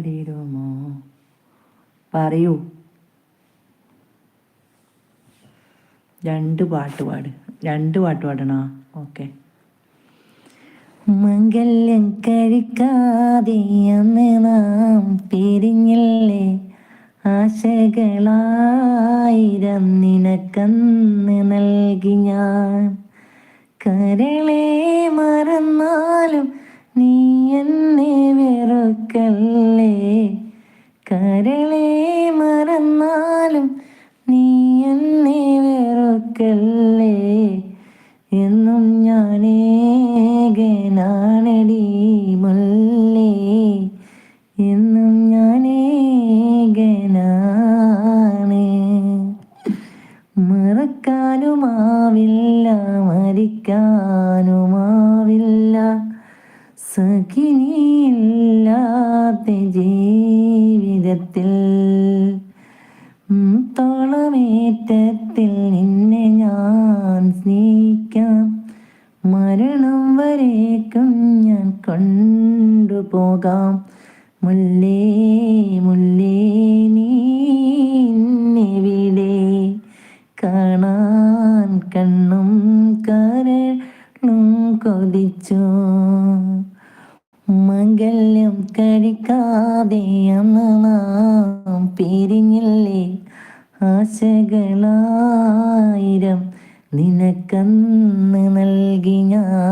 തരിരുമോ? പറയൂ. 2 പാട്ട് പാടണോ? ഓക്കെ. മംഗല്യം കഴിക്കാതെ അന്ന് നാം പിരിഞ്ഞില്ലേ, ആശകളായിരം നിനക്കന്ന് നൽകി ഞാൻ. കരളെ മറന്നാലും നീ എന്നെ വെറുക്കല്ലേ, കരളെ മറന്നാലും നീ എന്നെ വെറുക്കല്ലേ. എന്നും ഞാനേകനാണടി മുല്ലേ, എന്നും ഞാനേകനാണ്. മറക്കാനുമാവില്ല, മരിക്കാനുമാവില്ല, സഖിനിയില്ലാത്ത ജീവിതത്തിൽ. തോളമേറ്റത്തിൽ നിന്നെ ഞാൻ സ്നേഹിക്കാം, മരണം വരേക്കും ഞാൻ കൊണ്ടുപോകാം. മുല്ലേ മുല്ലേ നീ എന്നെവിടെ, കാണാൻ കണ്ണും കരളും കൊതിച്ചു. മംഗല്യം കഴിക്കാതെ അന്ന് നാം പിരിഞ്ഞില്ലേ, ആശകളായിരം നിനക്കന്ന് നൽകി ഞാൻ.